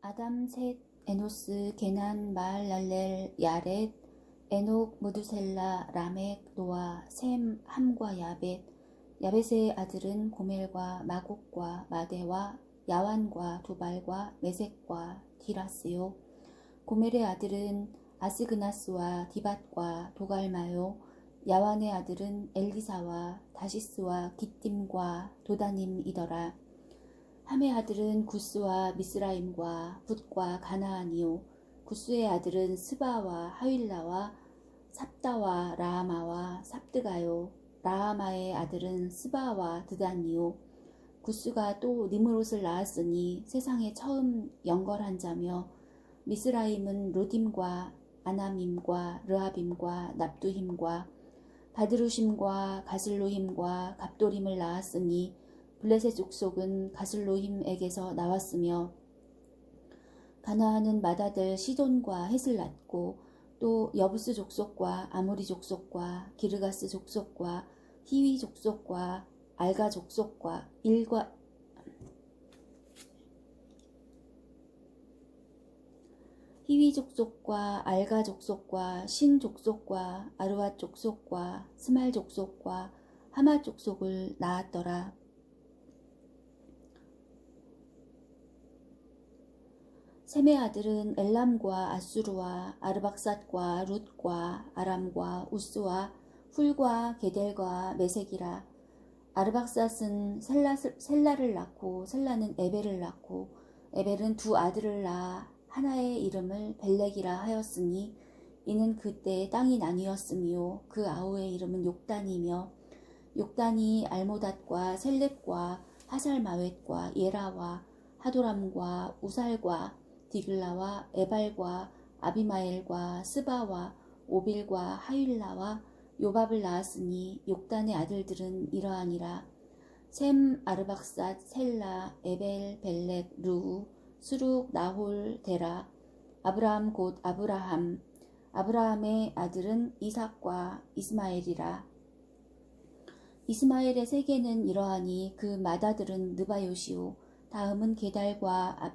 아담, 셋, 에노스, 게난, 마할랄렐, 야렛, 에녹, 무두셀라, 라멕, 노아, 셈, 함과 야벳. 야벳의 아들은 고멜과 마곡과 마대와 야완과 두발과 메섹과 디라스요. 고멜의 아들은 아스그나스와 디밧과 도갈마요. 야완의 아들은 엘리사와 다시스와 기띔과 도다님이더라. 함의 아들은 구스와 미스라임과 붓과 가나안이요. 구스의 아들은 스바와 하윌라와 삽다와 라하마와 삽드가요. 라하마의 아들은 스바와 드단이요. 구스가 또 니므롯을 낳았으니 세상에 처음 영걸한 자며, 미스라임은 로딤과 아나밈과 르하빔과 납두힘과 바드루심과 가슬로힘과 갑도림을 낳았으니 블레셋 족속은 가슬로힘에게서 나왔으며, 가나안은 맏아들 시돈과 헷을 낳고 또 여부스 족속과 아모리 족속과 기르가스 족속과 히위 족속과 알가 족속과 히위 족속과 알가 족속과 신 족속과 아르왓 족속과 스말 족속과 하마 족속을 낳았더라. 셈의 아들은 엘람과 아수르와 아르박삿과 룻과 아람과 우스와 훌과 게델과 메색이라. 아르박삿은 셀라를 낳고 셀라는 에벨을 낳고 에벨은 두 아들을 낳아 하나의 이름을 벨렉이라 하였으니 이는 그때 땅이 나뉘었으며 그 아우의 이름은 욕단이며, 욕단이 알모닷과 셀렙과 하살마웻과 예라와 하도람과 우살과 디글라와 에발과 아비마엘과 스바와 오빌과 하윌라와 요밥을 낳았으니 욕단의 아들들은 이러하니라. 셈, 아르박삿, 셀라, 에벨, 벨렉, 루, 수룩, 나홀, 데라. 아브라함 곧 아브라함. 아브라함의 아들은 이삭과 이스마엘이라. 이스마엘의 세계는 이러하니 그 맏아들은 느바요시오. 다음은 게달과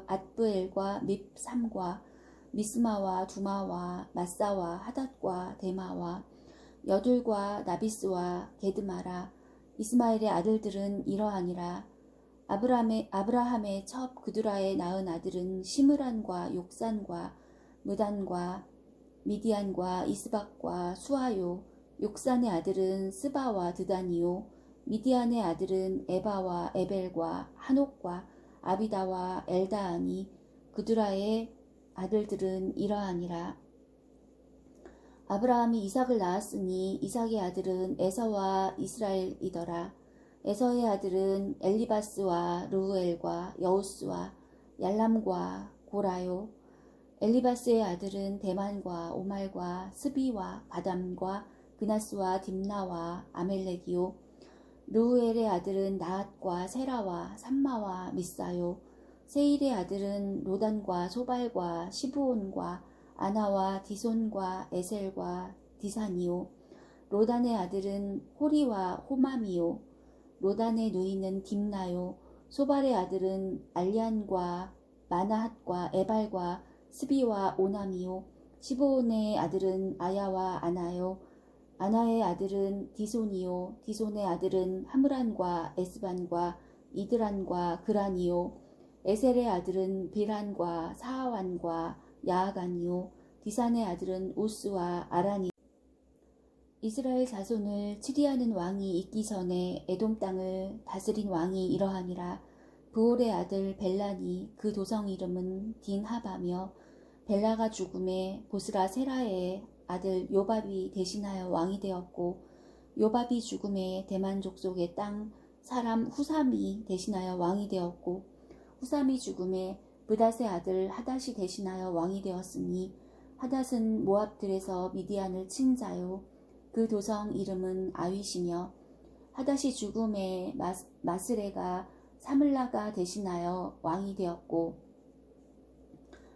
앗부엘과 밉삼과 미스마와 두마와 마사와 하닷과 데마와 여둘과 나비스와 게드마라. 이스마엘의 아들들은 이러하니라. 아브라함의 첩 그두라에 낳은 아들은 시므란과 욕산과 무단과 미디안과 이스박과 수아요. 욕산의 아들은 스바와 드단이요. 미디안의 아들은 에바와 에벨과 한옥과 아비다와 엘다하니 그두라의 아들들은 이러하니라. 아브라함이 이삭을 낳았으니 이삭의 아들은 에서와 이스라엘이더라. 에서의 아들은 엘리바스와 르우엘과 여우스와 얄람과 고라요. 엘리바스의 아들은 데만과 오말과 스비와 가담과 그나스와 딥나와 아멜렉이요. 르우엘의 아들은 나핫과 세라와 삼마와 미사요. 세일의 아들은 로단과 소발과 시브온과 아나와 디손과 에셀과 디산이요. 로단의 아들은 호리와 호맘이요. 로단의 누이는 딥나요. 소발의 아들은 알리안과 마나핫과 에발과 스비와 오남이요. 시브온의 아들은 아야와 아나요. 아나의 아들은 디손이요. 디손의 아들은 하므란과 에스반과 이드란과 그란이요. 에셀의 아들은 비란과 사하완과 야아간이요. 디산의 아들은 우스와 아란이. 이스라엘 자손을 치리하는 왕이 있기 전에 에돔 땅을 다스린 왕이 이러하니라. 브올의 아들 벨란이 그 도성 이름은 딘하바며, 벨라가 죽음에 보스라 세라의 아들 요밥이 대신하여 왕이 되었고, 요밥이 죽음에 대만 족속의 땅 사람 후삼이 대신하여 왕이 되었고, 후삼이 죽음에 브닷의 아들 하닷이 대신하여 왕이 되었으니, 하닷은 모압들에서 미디안을 친 자요. 그 도성 이름은 아윗이며, 하닷이 죽음에 마스레가 사물라가 대신하여 왕이 되었고,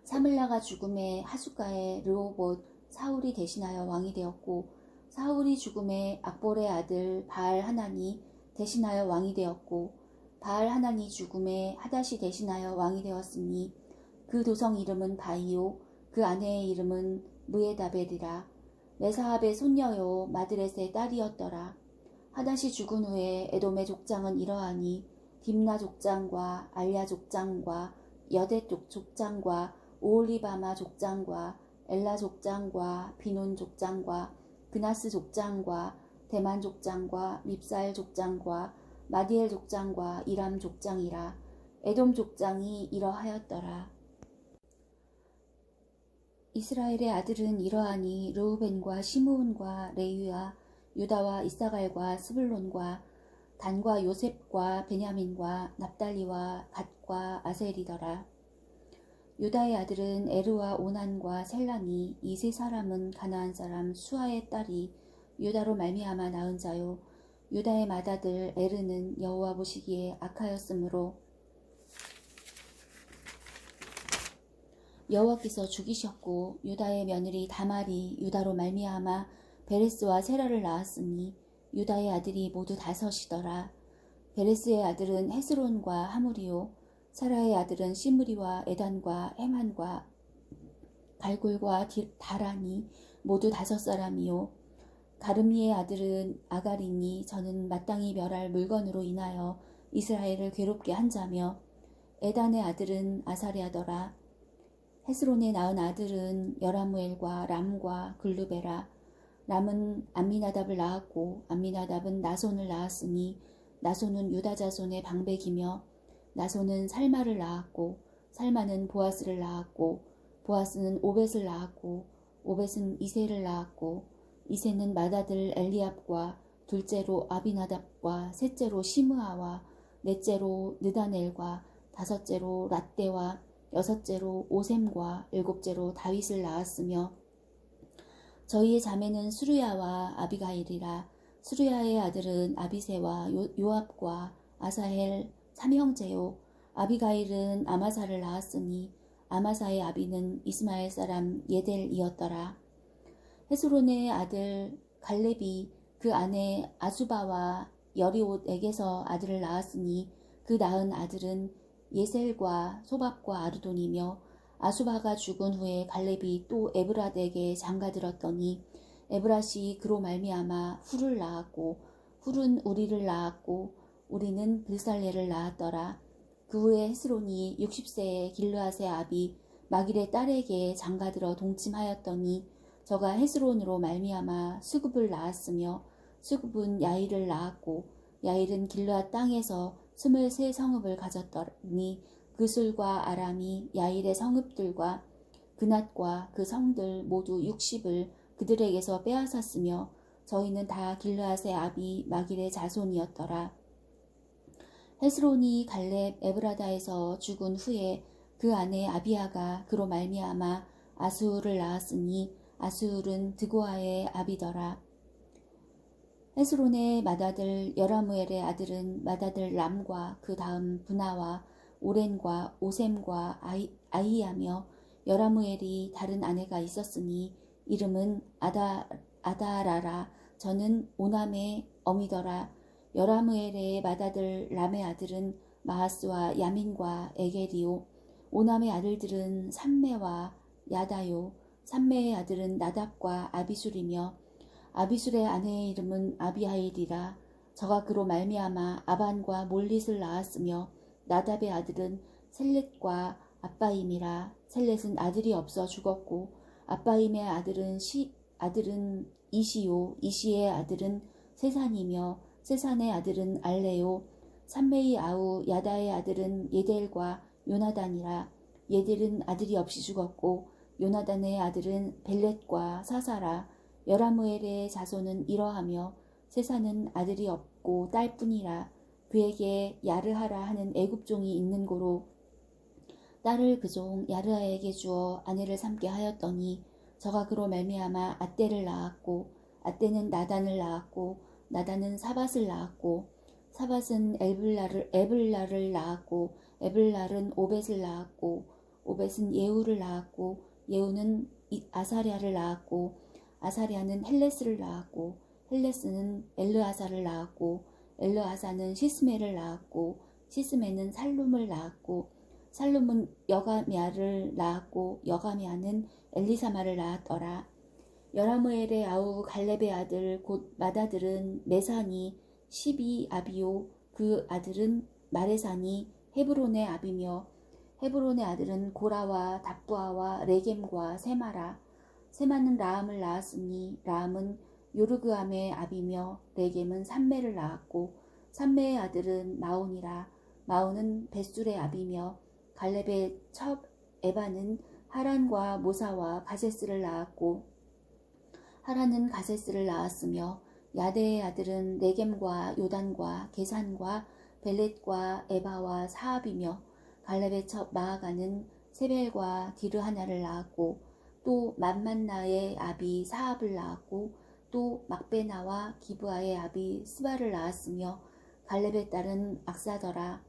사물라가 죽음에 하숫가의 르호봇 사울이 대신하여 왕이 되었고, 사울이 죽음에 악볼의 아들 바알 하나니 대신하여 왕이 되었고, 바알 하나니 죽음에 하닷이 대신하여 왕이 되었으니 그 도성 이름은 바이요 그 아내의 이름은 무에다벨이라. 메사합의 손녀요 마드렛의 딸이었더라. 하닷이 죽은 후에 에돔의 족장은 이러하니 딥나 족장과 알야 족장과 여댓 족장과 오홀리바마 족장과 엘라 족장과 비논 족장과 그나스 족장과 대만 족장과 밉살 족장과 마디엘 족장과 이람 족장이라. 에돔 족장이 이러하였더라. 이스라엘의 아들은 이러하니 르우벤과 시므온과 레위와 유다와 이사갈과 스불론과 단과 요셉과 베냐민과 납달리와 갓과 아셀이더라. 유다의 아들은 에르와 오난과 셀라니. 이 세 사람은 가나안 사람 수아의 딸이 유다로 말미암아 낳은 자요. 유다의 맏아들 에르는 여호와 보시기에 악하였으므로 여호와께서 죽이셨고, 유다의 며느리 다말이 유다로 말미암아 베레스와 세라를 낳았으니 유다의 아들이 모두 5이더라. 베레스의 아들은 헤스론과 하물이요 사라의 아들은 시므리와 에단과 헤만과 갈골과 다라니 모두 5사람이요 가르미의 아들은 아가리니. 저는 마땅히 멸할 물건으로 인하여 이스라엘을 괴롭게 한 자며 에단의 아들은 아사랴더라. 헤스론의 낳은 아들은 여라무엘과 람과 글루베라. 람은 암미나답을 낳았고 암미나답은 나손을 낳았으니 나손은 유다 자손의 방백이며 나손은 살마를 낳았고 살마는 보아스를 낳았고 보아스는 오벳을 낳았고 오벳은 이세를 낳았고 이세는 맏아들 엘리압과 둘째로 아비나답과 셋째로 시므아와 넷째로 느다넬과 다섯째로 랏대와 여섯째로 오셈과 일곱째로 다윗을 낳았으며 저희의 자매는 수르야와 아비가일이라. 수르야의 아들은 아비세와 요압과 아사헬 3형제요 아비가일은 아마사를 낳았으니 아마사의 아비는 이스마엘 사람 예델이었더라. 헤스론의 아들 갈렙이 그 아내 아수바와 여리옷에게서 아들을 낳았으니 그 낳은 아들은 예셀과 소밥과 아르돈이며 아수바가 죽은 후에 갈렙이 또 에브랏에게 장가들었더니 에브랏이 그로 말미암아 훌을 낳았고 훌은 우리를 낳았고 우리는 블살레를 낳았더라. 그 후에 헤스론이 60세의 길르앗의 아비 마길의 딸에게 장가들어 동침하였더니 저가 헤스론으로 말미암아 수굽을 낳았으며 수굽은 야일을 낳았고 야일은 길르앗 땅에서 23성읍을 가졌더니 그술과 아람이 야일의 성읍들과 그낫과 그 성들 모두 60을 그들에게서 빼앗았으며 저희는 다 길르앗의 아비 마길의 자손이었더라. 헤스론이 갈렙 에브라다에서 죽은 후에 그 아내 아비아가 그로 말미암아 아스울을 낳았으니 아스울은 드고아의 아비더라. 헤스론의 맏아들 여라무엘의 아들은 맏아들 람과 그 다음 브나와 오렌과 오셈과 아이야며 여라무엘이 다른 아내가 있었으니 이름은 아다라라. 저는 오남의 어미더라. 여라무엘의 맏아들 람의 아들은 마하스와 야민과 에게리요 오남의 아들들은 삼메와 야다요 삼메의 아들은 나답과 아비술이며 아비술의 아내의 이름은 아비하일이라. 저가 그로 말미암아 아반과 몰릿을 낳았으며 나답의 아들은 셀렛과 아빠임이라. 셀렛은 아들이 없어 죽었고 아빠임의 아들은 이시요 이시의 아들은 세산이며 세산의 아들은 알레요 삼메의 아우 야다의 아들은 예델과 요나단이라. 예델은 아들이 없이 죽었고 요나단의 아들은 벨렛과 사사라. 여라무엘의 자손은 이러하며 세산은 아들이 없고 딸뿐이라. 그에게 야르하라 하는 애굽종이 있는 고로 딸을 그 종 야르하에게 주어 아내를 삼게 하였더니 저가 그로 말미암아 앗대를 낳았고 앗대는 나단을 낳았고 나단은 사밧을 낳았고 사밧은 에블라를 낳았고 에블랄은 오벳을 낳았고 오벳은 예후를 낳았고 예후는 아사랴를 낳았고 아사랴는 헬레스를 낳았고 헬레스는 엘르아사를 낳았고 엘르아사는 시스메를 낳았고 시스메는 살룸을 낳았고 살룸은 여가미아를 낳았고 여가미아는 엘리사마를 낳았더라. 여라무엘의 아우 갈렙의 아들 곧 맏아들은 메산이 12아비요 그 아들은 마레산이 헤브론의 아비며 헤브론의 아들은 고라와 답부아와 레겜과 세마라. 세마는 라암을 낳았으니 라암은 요르그암의 아비며 레겜은 삼매를 낳았고 삼매의 아들은 마온이라. 마온은 벳술의 아비며 갈렙의 첩 에바는 하란과 모사와 가세스를 낳았고 하란은 가세스를 낳았으며 야데의 아들은 레겜과 요단과 게산과 벨렛과 에바와 사압이며 갈렙의 첩 마아가는 세벨과 디르하나를 낳았고 또 맘만나의 아비 사압을 낳았고 또 막베나와 기브아의 아비 스바를 낳았으며 갈렙의 딸은 악사더라.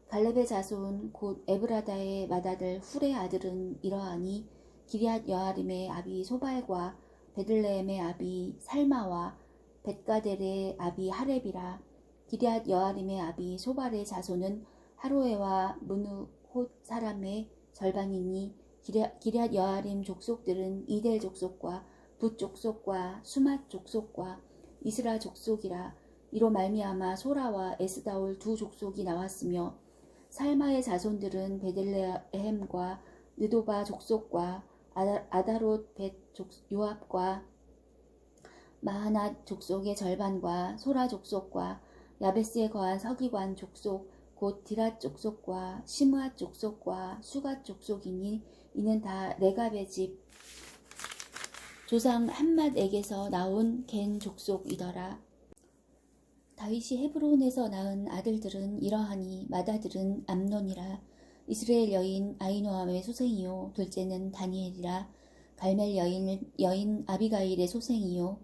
갈렙의 자손 곧 에브라다의 맏아들 훌의 아들은 이러하니 기럇 여아림의 아비 소발과 베들레헴의 아비 살마와 벳가델의 아비 하렙이라. 기럇 여아림의 아비 소발의 자손은 하로에와 무누톳 사람의 절반이니 기럇 여아림 족속들은 이델 족속과 붓 족속과 수맛 족속과 이스라 족속이라. 이로 말미암아 소라와 에스다올 두 족속이 나왔으며 살마의 자손들은 베들레헴과 느도바 족속과 아다롯 벳 요압과 마하낫 족속의 절반과 소라 족속과 야베스에 거한 서기관 족속 곧 디랏 족속과 시므앗 족속과 수갓 족속이니 이는 다 레갑의 집 조상 함맛에게서 나온 겐 족속이더라. 다윗이 헤브론에서 낳은 아들들은 이러하니 맏아들은 암논이라. 이스라엘 여인 아히노암의 소생이요 둘째는 다니엘이라. 갈멜 여인 아비가일의 소생이요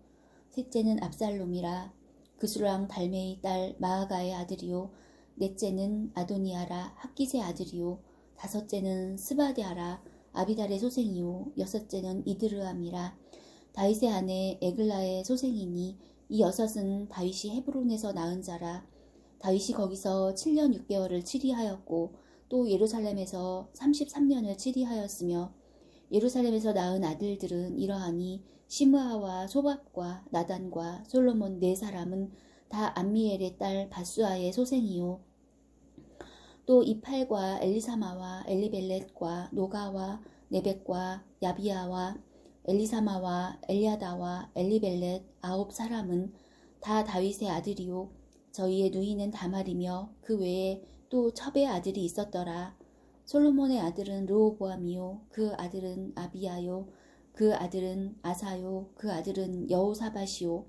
셋째는 압살롬이라. 그술왕 달메의 딸 마아가의 아들이요 넷째는 아도니아라 학깃의 아들이요 다섯째는 스바디아라 아비달의 소생이요 여섯째는 이드르암이라. 다윗의 아내 에글라의 소생이니 이 여섯은 다윗이 헤브론에서 낳은 자라. 다윗이 거기서 7년 6개월을 치리하였고 또 예루살렘에서 33년을 치리하였으며 예루살렘에서 낳은 아들들은 이러하니 시므아와 소밥과 나단과 솔로몬 네 사람은 다 암미엘의 딸 바수아의 소생이요 또 이팔과 엘리사마와 엘리벨렛과 노가와 네벡과 야비아와 엘리사마와 엘리아다와 엘리벨렛 9사람은 다 다윗의 아들이요 저희의 누이는 다말이며 그 외에 또 첩의 아들이 있었더라. 솔로몬의 아들은 르호보암이요 그 아들은 아비야요 그 아들은 아사요 그 아들은 여호사밧이요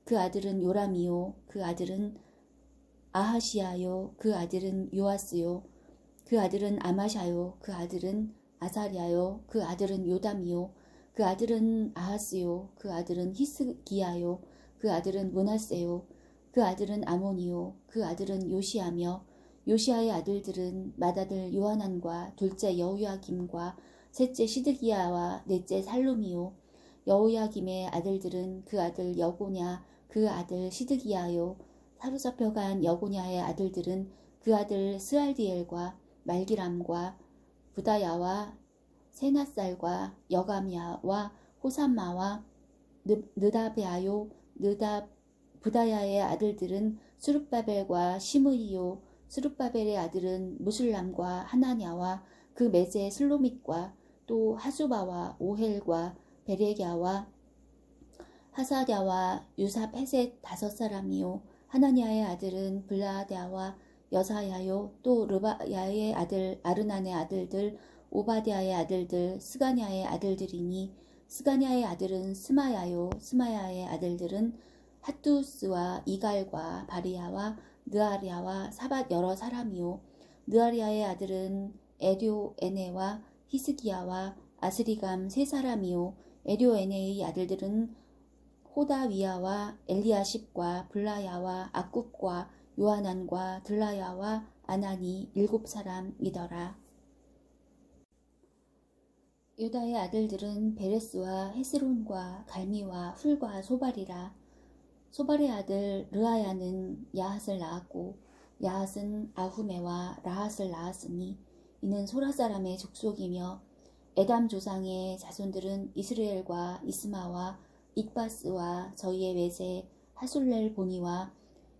그 아들은 요람이요 그 아들은 아하시야요 그 아들은 요아스요 그 아들은 아마샤요 그 아들은 아사랴요 그 아들은 요담이요 그 아들은 아하스요 그 아들은 히스기야요 그 아들은 므낫세요 그 아들은 아몬이요 그 아들은 요시아며 요시아의 아들들은 맏아들 요하난과 둘째 여호야김과 셋째 시드기야와 넷째 살룸이요 여호야김의 아들들은 그 아들 여고냐 그 아들 시드기야요 사로잡혀간 여고냐의 아들들은 그 아들 스알디엘과 말기람과 부다야와 세나살과 여가미야와 호삼마와 느다베아요 부다야의 아들들은 수룹바벨과 시므이요 수룹바벨의 아들은 무술람과 하나냐와 그 매제 슬로밋과 또 하수바와 오헬과 베레갸와 하사랴와 유사페셋 5사람이요 하나냐의 아들은 블라다와 여사야요 또 르바야의 아들 아르난의 아들들 오바댜의 아들들 스가냐의 아들들이니 스가냐의 아들은 스마야요 스마야의 아들들은 핫두스와 이갈과 바리야와 느아리아와 사밧 여러 사람이요 느아리아의 아들은 에료에네와 히스기야와 아스리감 3사람이요 에료에네의 아들들은 호다위야와 엘리아십과 블라야와 악굽과 요하난과 들라야와 아나니 7사람이더라. 유다의 아들들은 베레스와 헤스론과 갈미와 훌과 소발이라. 소발의 아들 르아야는 야핫을 낳았고 야핫은 아후메와 라핫을 낳았으니 이는 소라 사람의 족속이며 에담 조상의 자손들은 이스라엘과 이스마와 익바스와 저희의 외제 하술렐 보니와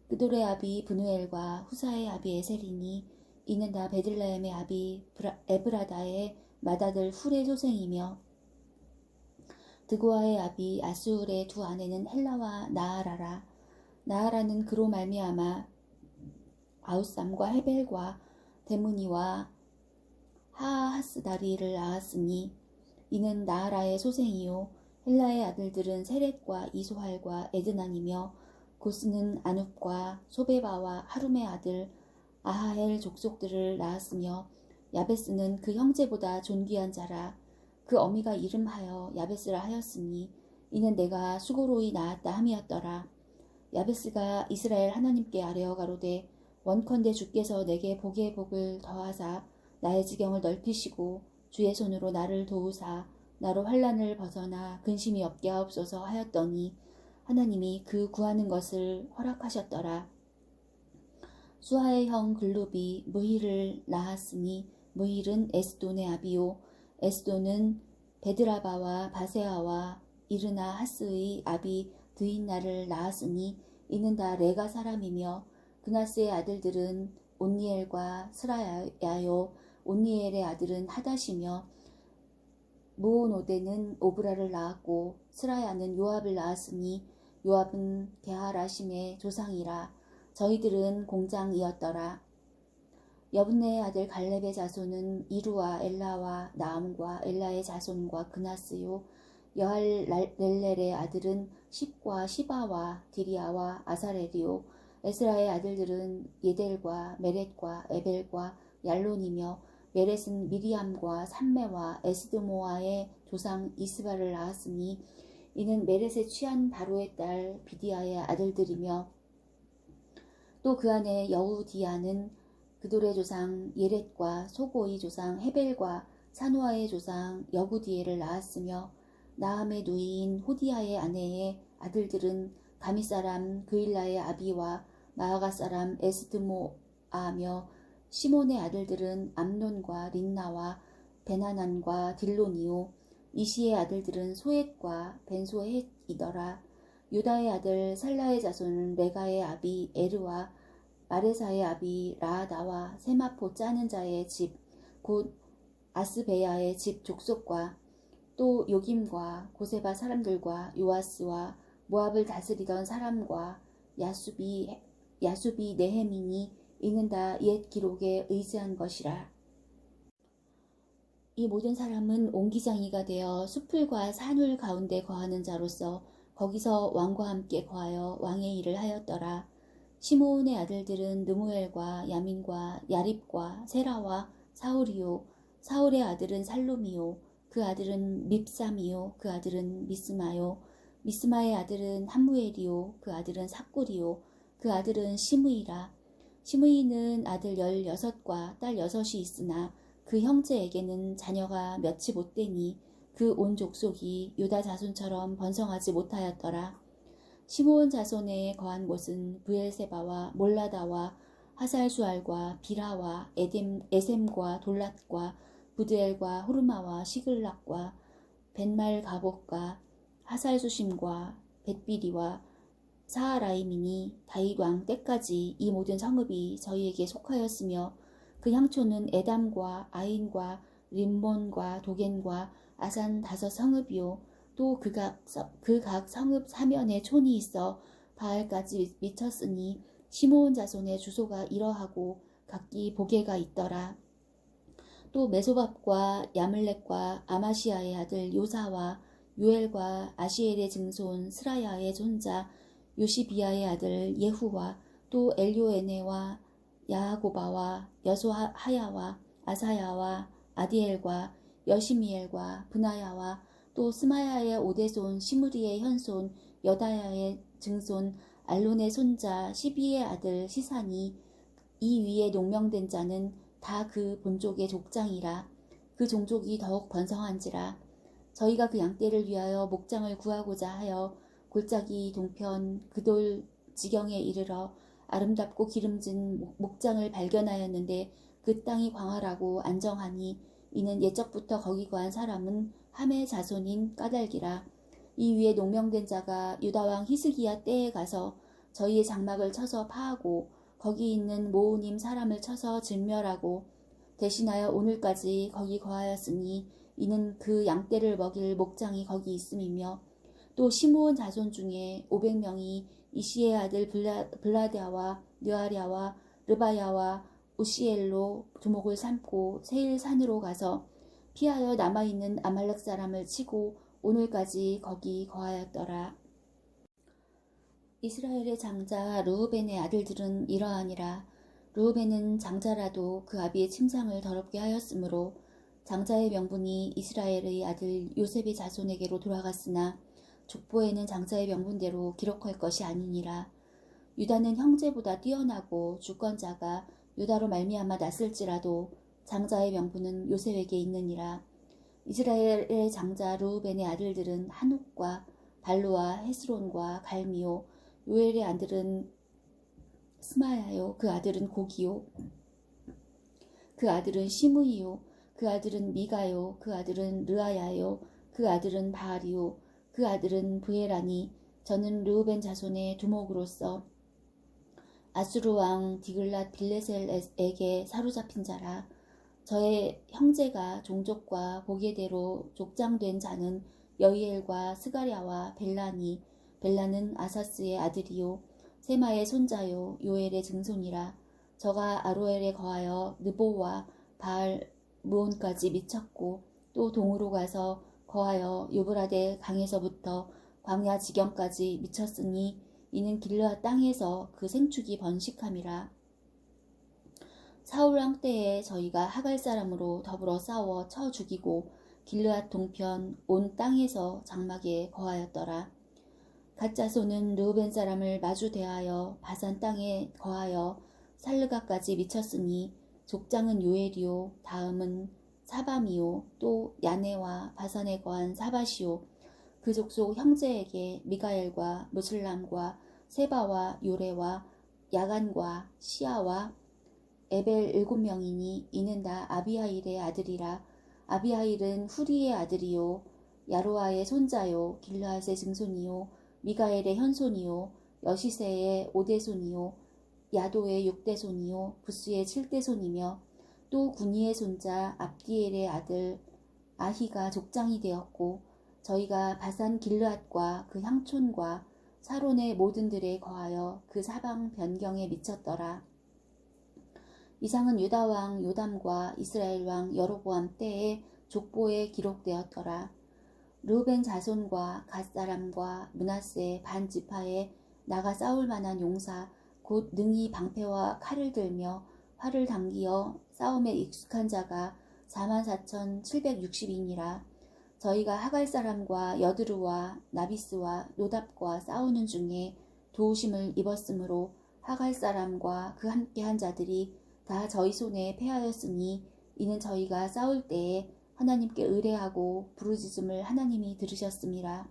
그돌의 아비 브누엘과 후사의 아비 에셀이니 이는 다 베들레헴의 아비 에브라다의 맏아들 훌의 소생이며 드고아의 아비 아수울의 두 아내는 헬라와 나아라라. 나아라는 그로 말미암아 아우삼과 헤벨과 데무니와 하하스다리를 낳았으니 이는 나아라의 소생이요 헬라의 아들들은 세렛과 이소할과 에드난이며 고스는 아눕과 소베바와 하룸의 아들 아하엘 족속들을 낳았으며 야베스는 그 형제보다 존귀한 자라. 그 어미가 이름하여 야베스라 하였으니 이는 내가 수고로이 낳았다 함이었더라. 야베스가 이스라엘 하나님께 아뢰어 가로되 원컨대 주께서 내게 복의 복을 더하사 나의 지경을 넓히시고 주의 손으로 나를 도우사 나로 환난을 벗어나 근심이 없게 하옵소서 하였더니 하나님이 그 구하는 것을 허락하셨더라. 수아의 형 글룹이 무힐을 낳았으니 무힐은 에스돈의 아비요 에스돈은 베드라바와 바세아와 이르나 하스의 아비 드인나를 낳았으니 이는 다 레가 사람이며 그나스의 아들들은 온니엘과 스라야요 온니엘의 아들은 하닷이며 무오노데는 오브라를 낳았고 스라야는 요압을 낳았으니 요압은 게하라심의 조상이라. 저희들은 공장이었더라. 여분네의 아들 갈렙의 자손은 이루와 엘라와 나암과 엘라의 자손과 그나스요 여할렐렐의 아들은 십과 시바와 디리아와 아사렐이요 에스라의 아들들은 예델과 메렛과 에벨과 얄론이며 메렛은 미리암과 삼매와 에스드모아의 조상 이스바를 낳았으니 이는 메렛의 취한 바로의 딸 비디아의 아들들이며 또 그 안에 여우디아는 그돌의 조상 예렛과 소고의 조상 헤벨과 사노아의 조상 여구디엘을 낳았으며 나함의 누이인 호디아의 아내의 아들들은 가미 사람 그일라의 아비와 마아가 사람 에스드모아며 시몬의 아들들은 암논과 린나와 베나난과 딜론이요 이시의 아들들은 소헷과 벤소헷이더라. 유다의 아들 살라의 자손은 레가의 아비 에르와 마레사의 아비 라아다와 세마포 짜는 자의 집 곧 아스베야의 집 족속과 또 요김과 고세바 사람들과 요아스와 모압을 다스리던 사람과 야수비 네헤민이 이는 다 옛 기록에 의지한 것이라. 이 모든 사람은 옹기장이가 되어 수풀과 산울 가운데 거하는 자로서 거기서 왕과 함께 거하여 왕의 일을 하였더라. 시므온의 아들들은 느무엘과 야민과 야립과 세라와 사울이요 사울의 아들은 살룸이요 그 아들은 밉삼이요 그 아들은 미스마요 미스마의 아들은 함무엘이요 그 아들은 삭굴이요 그 아들은 시므이라. 시므이는 아들 16과 딸 6이 있으나 그 형제에게는 자녀가 몇이 못되니 그 온 족속이 유다 자손처럼 번성하지 못하였더라. 시므온 자손에 거한 곳은 브엘세바와 몰라다와 하살수알과 비라와 에셈과 돌랏과 부드엘과 호르마와 시글락과 벤말가복과 하살수심과 벳비리와 사하라임이니 다윗 왕 때까지 이 모든 성읍이 저희에게 속하였으며 그 향초는 에담과 아인과 림몬과 도겐과 아산 5 성읍이요 또 그 각 성읍 사면에 촌이 있어 바알까지 미쳤으니 시므온 자손의 주소가 이러하고 각기 보게가 있더라. 또 메소밥과 야물렉과 아마시아의 아들 요사와 요엘과 아시엘의 증손 스라야의 손자 요시비아의 아들 예후와 또 엘요에네와 야하고바와 여소하야와 아사야와 아디엘과 여시미엘과 브나야와 또 스마야의 오대손 시므리의 현손 여다야의 증손 알론의 손자 시비의 아들 시산이 이 위에 농명된 자는 다 그 본족의 족장이라. 그 종족이 더욱 번성한지라. 저희가 그 양떼를 위하여 목장을 구하고자 하여 골짜기 동편 그돌 지경에 이르러 아름답고 기름진 목장을 발견하였는데 그 땅이 광활하고 안정하니 이는 옛적부터 거기 거한 사람은 함의 자손인 까닭이라. 이 위에 농명된 자가 유다왕 히스기야 때에 가서 저희의 장막을 쳐서 파하고 거기 있는 모우님 사람을 쳐서 진멸하고 대신하여 오늘까지 거기 거하였으니 이는 그 양떼를 먹일 목장이 거기 있음이며, 또 시므온 자손 중에 500명이 이시의 아들 블라드야와 느아랴와 르바야와 우시엘로 두목을 삼고 세일 산으로 가서 피하여 남아있는 아말렉 사람을 치고 오늘까지 거기 거하였더라. 이스라엘의 장자 르우벤의 아들들은 이러하니라. 르우벤은 장자라도 그 아비의 침상을 더럽게 하였으므로 장자의 명분이 이스라엘의 아들 요셉의 자손에게로 돌아갔으나 족보에는 장자의 명분대로 기록할 것이 아니니라. 유다는 형제보다 뛰어나고 주권자가 유다로 말미암아 났을지라도 장자의 명분은 요셉에게 있느니라. 이스라엘의 장자 르우벤의 아들들은 한옥과 발루와 헤스론과 갈미요. 요엘의 아들은 스마야요. 그 아들은 고기요. 그 아들은 시므이요. 그 아들은 미가요. 그 아들은 르아야요. 그 아들은 바알이요. 그 아들은 브에라니. 저는 르우벤 자손의 두목으로서 아수르 왕 디글랏 빌레셀에게 사로잡힌 자라. 저의 형제가 종족과 보게대로 족장된 자는 여이엘과 스가랴와 벨라니. 벨라는 아사스의 아들이요 세마의 손자요 요엘의 증손이라. 저가 아로엘에 거하여 느보와 바알 무온까지 미쳤고 또 동으로 가서 거하여 유브라데 강에서부터 광야 지경까지 미쳤으니 이는 길르앗 땅에서 그 생축이 번식함이라. 사울왕 때에 저희가 하갈 사람으로 더불어 싸워 쳐 죽이고 길르앗 동편 온 땅에서 장막에 거하였더라. 갓 자손은 르우벤 사람을 마주 대하여 바산 땅에 거하여 살르가까지 미쳤으니 족장은 요엘이요 다음은 사밤이요 또 야네와 바산에 거한 사바시요. 그 족속 형제에게 미가엘과 무슬람과 세바와 요레와 야간과 시아와 에벨 7명이니 이는 다 아비하일의 아들이라. 아비하일은 후리의 아들이요 야로아의 손자요 길르앗의 증손이요 미가엘의 현손이요 여시세의 5대손이요 야도의 6대손이요 부스의 7대손이며 또 구니의 손자 압디엘의 아들 아히가 족장이 되었고 저희가 바산 길르앗과 그 향촌과 사론의 모든 들에 거하여 그 사방 변경에 미쳤더라. 이상은 유다왕 요담과 이스라엘왕 여로보암 때에 족보에 기록되었더라. 르우벤 자손과 갓사람과 므낫세 반 지파에 나가 싸울 만한 용사 곧 능히 방패와 칼을 들며 활을 당기어 싸움에 익숙한 자가 44,760이니라. 저희가 하갈 사람과 여드루와 나비스와 노답과 싸우는 중에 도우심을 입었으므로 하갈 사람과 그 함께한 자들이 다 저희 손에 패하였으니 이는 저희가 싸울 때에 하나님께 의뢰하고 부르짖음을 하나님이 들으셨음이라.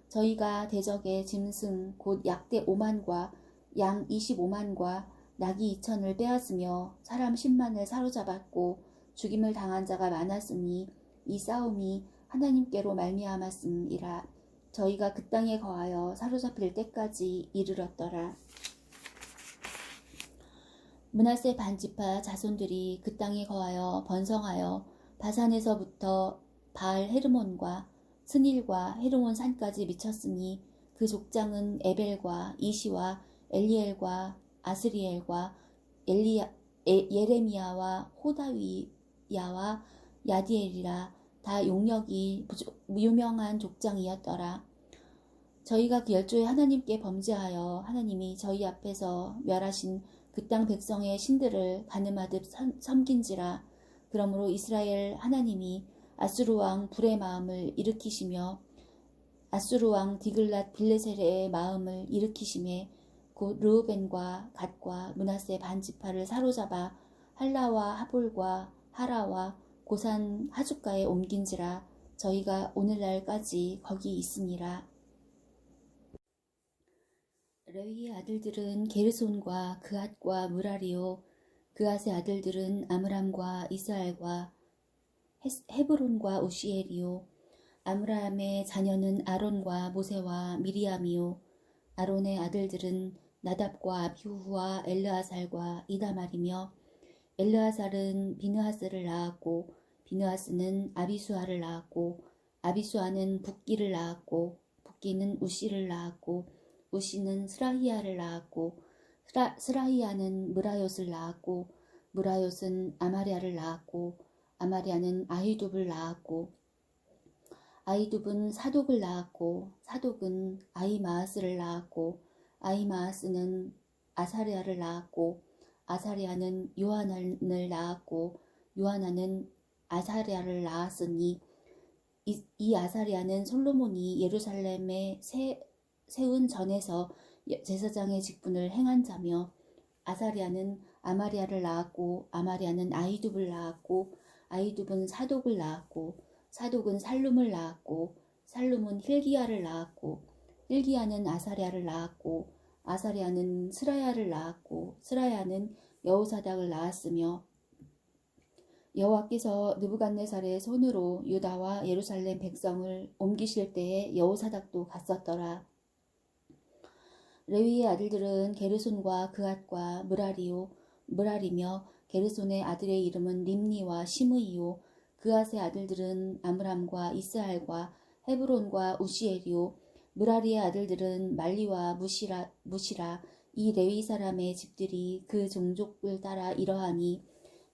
저희가 대적의 짐승 곧 약대 5만과 양 25만과 낙이 2천을 빼앗으며 사람 10만을 사로잡았고 죽임을 당한 자가 많았으니 이 싸움이 하나님께로 말미암았음이라. 저희가 그 땅에 거하여 사로잡힐 때까지 이르렀더라. 므낫세 반지파 자손들이 그 땅에 거하여 번성하여 바산에서부터 바알 헤르몬과 스닐과 헤르몬 산까지 미쳤으니 그 족장은 에벨과 이시와 엘리엘과 아스리엘과 예레미야와 호다위야와 야디엘이라. 다 용력이 유명한 족장이었더라. 저희가 그 열조의 하나님께 범죄하여 하나님이 저희 앞에서 멸하신 그 땅 백성의 신들을 가늠하듯 섬긴지라. 그러므로 이스라엘 하나님이 아수르 왕 불의 마음을 일으키시며 아수르 왕 디글랏 빌레셀의 마음을 일으키심에 곧 르우벤과 갓과 므낫세 반지파를 사로잡아 할라와 하볼과 하라와 고산 하숫가에 옮긴지라. 저희가 오늘날까지 거기 있으니라. 레위의 아들들은 게르손과 그앗과 무라리요 그앗의 아들들은 아므람과 이스알과 헤브론과 우시엘이요. 아므람의 자녀는 아론과 모세와 미리암이요. 아론의 아들들은 나답과 아비후와 엘르아살과 이다말이며 엘르아살은 비느하스를 낳았고 비느하스는 아비수아를 낳았고 아비수아는 붓기를 낳았고 붓기는 우시를 낳았고 우시는 스라히야를 낳았고 스라히야는 무라요스를 낳았고 무라요스는 아마랴를 낳았고 아마랴는 아히둡을 낳았고 아히둡은 사독을 낳았고 사독은 아히마아스를 낳았고 아히마아스는 아사랴를 낳았고 아사랴는 요하난을 낳았고 요하난은 아사랴를 낳았으니 이 아사랴는 솔로몬이 예루살렘에 세운 전에서 제사장의 직분을 행한 자며 아사랴는 아마랴를 낳았고 아마랴는 아히둡을 낳았고 아히둡은 사독을 낳았고 사독은 살룸을 낳았고 살룸은 힐기야를 낳았고 힐기야는 아사랴를 낳았고 아사랴는 스라야를 낳았고 스라야는 여호사닥을 낳았으며 여호와께서 느부갓네살의 손으로 유다와 예루살렘 백성을 옮기실 때에 여호사닥도 갔었더라. 레위의 아들들은 게르손과 그앗과 무라리며 게르손의 아들의 이름은 림니와 시므이요. 그앗의 아들들은 아므람과 이스알과 헤브론과 우시엘이요. 무라리의 아들들은 말리와 무시라 이 레위 사람의 집들이 그 종족을 따라 이러하니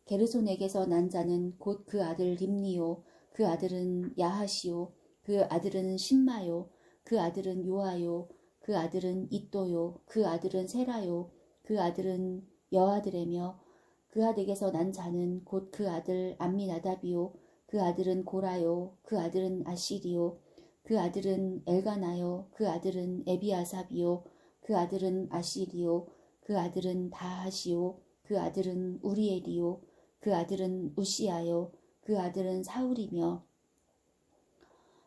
게르손에게서 난 자는 곧 그 아들 림니요. 그 아들은 야하시요. 그 아들은 신마요. 그 아들은 요아요. 그 아들은 이또요. 그 아들은 세라요. 그 아들은 여아드레며 그 아들에게서 난 자는 곧 그 아들 암미나답이요. 그 아들은 고라요. 그 아들은 아시리요. 그 아들은 엘가나요. 그 아들은 에비아삽이요. 그 아들은 아시리요. 그 아들은 다하시요. 그 아들은 우리엘이요. 그 아들은 우시아요. 그 아들은 사울이며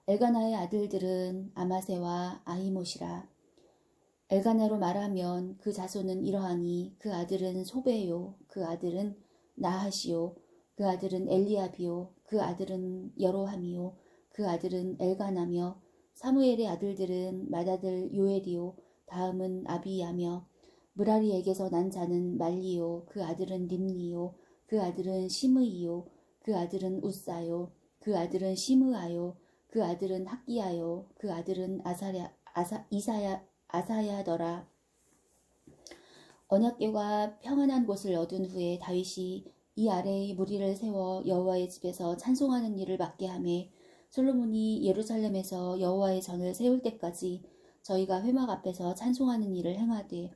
엘가나의 아들들은 아마세와 아히못이라. 엘가나로 말하면 그 자손은 이러하니 그 아들은 소베요. 그 아들은 나하시요. 그 아들은 엘리압이요. 그 아들은 여로함이요. 그 아들은 엘가나며 사무엘의 아들들은 맏아들 요엘이요. 다음은 아비야며 무라리에게서 난 자는 말리요. 그 아들은 림니요. 그 아들은 시므이요. 그 아들은 우사요. 그 아들은 시므아요. 그 아들은 학기야요. 그 아들은 아사야더라. 언약궤가 평안한 곳을 얻은 후에 다윗이 이 아래의 무리를 세워 여호와의 집에서 찬송하는 일을 맡게 하매 솔로몬이 예루살렘에서 여호와의 전을 세울 때까지 저희가 회막 앞에서 찬송하는 일을 행하되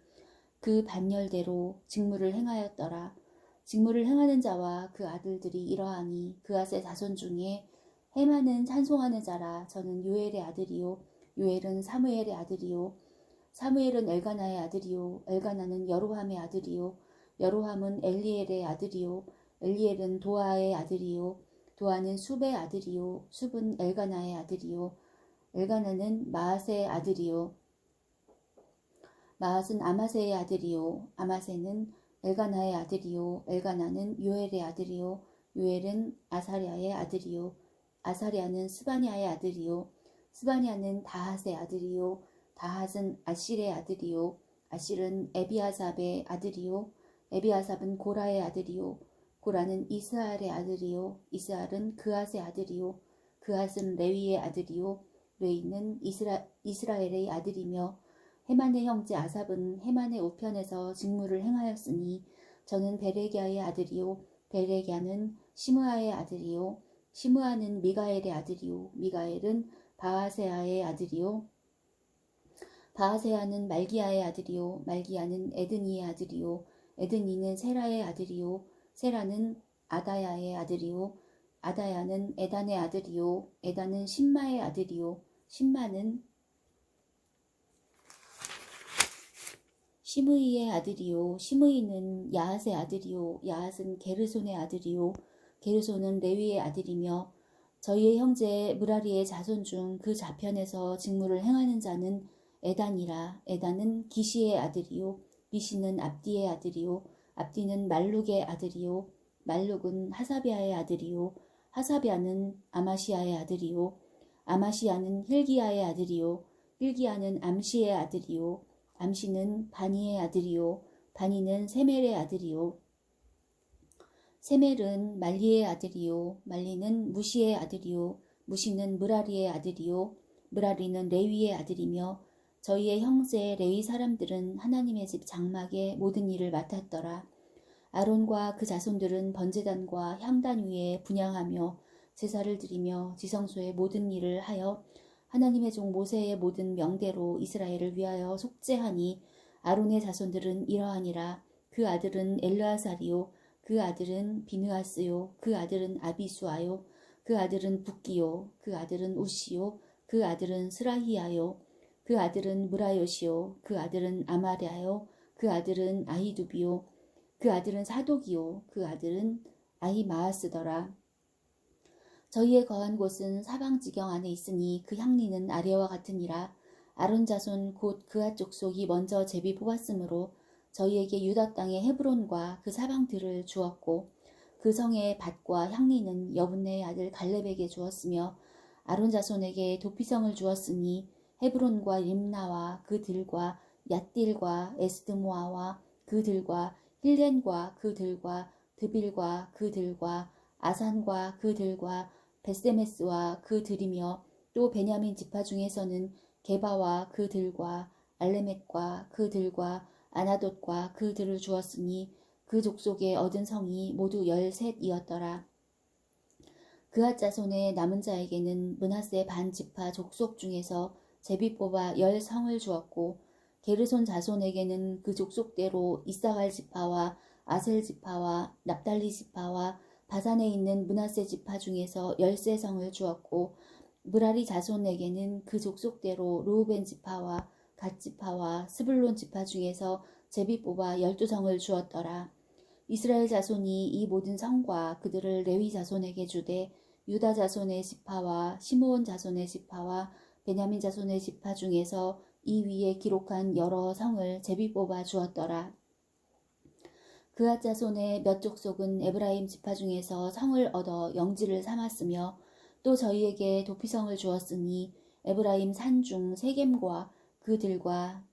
그 반열대로 직무를 행하였더라. 직무를 행하는 자와 그 아들들이 이러하니 그앗의 자손 중에 헤만은 찬송하는 자라. 저는 요엘의 아들이요 요엘은 사무엘의 아들이요 사무엘은 엘가나의 아들이요 엘가나는 여로함의 아들이요 여로함은 엘리엘의 아들이요 엘리엘은 도아의 아들이요 도아는 숲의 아들이요 숲은 엘가나의 아들이요 엘가나는 마앗의 아들이요 마앗은 아마세의 아들이요 아마세는 엘가나의 아들이요 엘가나는 요엘의 아들이요 요엘은 아사랴의 아들이요 아사랴는 스바냐의 아들이요 스바냐는 다핫의 아들이요 다핫은 아실의 아들이요 아실은 에비아삽의 아들이요 에비아삽은 고라의 아들이요 고라는 이스알의 아들이요 이스알은 그앗의 아들이요 그앗은 레위의 아들이요 레위는 이스라엘의 아들이며 헤만의 형제 아삽은 헤만의 우편에서 직무를 행하였으니 저는 베레기야의 아들이요 베레기야는 시므아의 아들이요 시므아는 미가엘의 아들이요 미가엘은 바하세아의 아들이요 바하세아는 말기야의 아들이요 말기야는 에드니의 아들이요 에드니는 세라의 아들이요 세라는 아다야의 아들이요 아다야는 에단의 아들이요 에단은 신마의 아들이요 신마는 시므이의 아들이요 시므이는 야핫의 아들이요 야핫은 게르손의 아들이요 게르손은 레위의 아들이며 저희의 형제 무라리의 자손 중 그 좌편에서 직무를 행하는 자는 에단이라. 에단은 기시의 아들이요 기시는 압디의 아들이요 압디는 말룩의 아들이요 말룩은 하사비아의 아들이요 하사비아는 아마시아의 아들이요 아마시아는 힐기야의 아들이요 힐기야는 암시의 아들이요 암시는 바니의 아들이요 바니는 세멜의 아들이요 세멜은 말리의 아들이요 말리는 무시의 아들이요 무시는 무라리의 아들이요 무라리는 레위의 아들이며 저희의 형제 레위 사람들은 하나님의 집 장막의 모든 일을 맡았더라. 아론과 그 자손들은 번제단과 향단 위에 분향하며 제사를 드리며 지성소의 모든 일을 하여 하나님의 종 모세의 모든 명대로 이스라엘을 위하여 속죄하니 아론의 자손들은 이러하니라. 그 아들은 엘르아살이요 그 아들은 비느하스요 그 아들은 아비수아요 그 아들은 붓기요 그 아들은 우시요 그 아들은 스라히야요 그 아들은 무라요시요 그 아들은 아마랴요 그 아들은 아히두비요 그 아들은 사독이요 그 아들은 아히마아스더라. 저희의 거한 곳은 사방 지경 안에 있으니 그 향리는 아래와 같으니라. 아론 자손 곧 그앗 족속이 먼저 제비 뽑았으므로 저희에게 유다 땅의 헤브론과 그 사방들을 주었고 그 성의 밭과 향리는 여분네의 아들 갈렙에게 주었으며 아론 자손에게 도피성을 주었으니 헤브론과 림나와 그 들과 얏딜과 에스드모아와 그 들과 힐렌과 그 들과 드빌과 그 들과 아산과 그 들과 베세메스와 그 들이며 또 베냐민 지파 중에서는 게바와 그 들과 알레멧과 그 들과 아나돗과 그 들을 주었으니 그 족속에 얻은 성이 모두 13이었더라. 그앗 자손의 남은 자에게는 므낫세 반 지파 족속 중에서 제비 뽑아 10성을 주었고 게르손 자손에게는 그 족속대로 이사갈 지파와 아셀 지파와 납달리 지파와 바산에 있는 므낫세 지파 중에서 13성을 주었고 무라리 자손에게는 그 족속대로 르우벤 지파와 갓 지파와 스불론 지파 중에서 제비 뽑아 12성을 주었더라. 이스라엘 자손이 이 모든 성과 그들을 레위 자손에게 주되 유다 자손의 지파와 시므온 자손의 지파와 베냐민 자손의 지파 중에서 이 위에 기록한 여러 성을 제비 뽑아 주었더라. 그앗 자손의 몇 족속은 에브라임 지파 중에서 성을 얻어 영지를 삼았으며 또 저희에게 도피성을 주었으니 에브라임 산중 세겜과 그 들과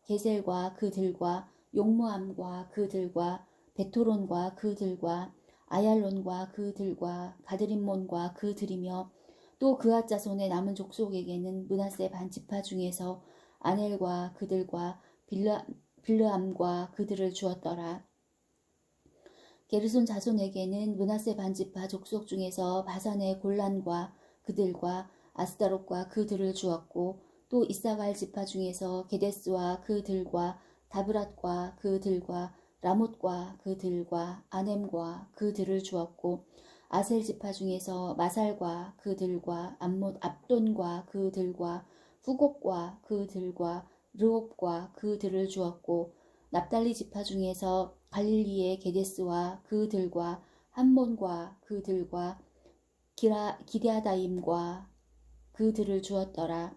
게셀과 그 들과 용무암과 그 들과 베토론과 그 들과 아얄론과 그 들과 가드림몬과 그 들이며 또 그앗 자손의 남은 족속에게는 므낫세 반 지파 중에서 아넬과 그들과 빌르암과 그들을 주었더라. 게르손 자손에게는 므낫세 반 지파 족속 중에서 바산의 골란과 그들과 아스다롯과 그들을 주었고 또 이사갈 지파 중에서 게데스와 그들과 다브랏과 그들과 라못과 그들과 아넴과 그들을 주었고 아셀 지파 중에서 마살과 그들과 압돈과 그들과 후곡과 그들과 르옵과 그들을 주었고 납달리 지파 중에서 갈릴리의 게데스와 그들과 함몬과 그들과 기랴다임과 그들을 주었더라.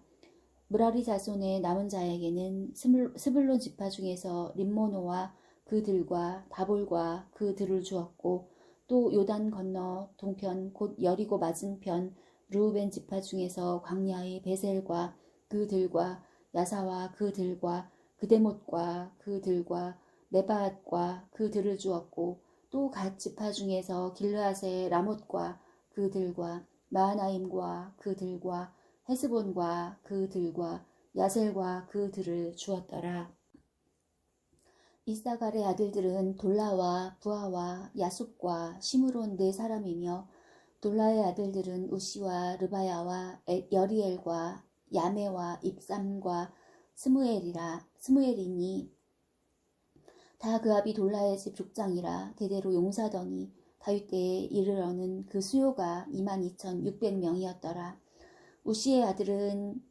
무라리 자손의 남은 자에게는 스불론 지파 중에서 림모노와 그들과 다볼과 그들을 주었고 또 요단 건너 동편 곧 여리고 맞은편 르우벤 지파 중에서 광야의 베셀과 그들과 야사와 그들과 그데못과 그들과 메바앗과 그들을 주었고 또 갓 지파 중에서 길르앗의 라못과 그들과 마하나임과 그들과 헤스본과 그들과 야셀과 그들을 주었더라. 이사갈의 아들들은 돌라와 부하와 야숲과 시므론 네 사람이며 돌라의 아들들은 우시와 르바야와 여리엘과 야메와 입삼과 스무엘이니 다 그압이 돌라의 집 족장이라 대대로 용사더니 다윗 때에 이르러는 그 수요가 22,600명이었더라. 우시의 아들은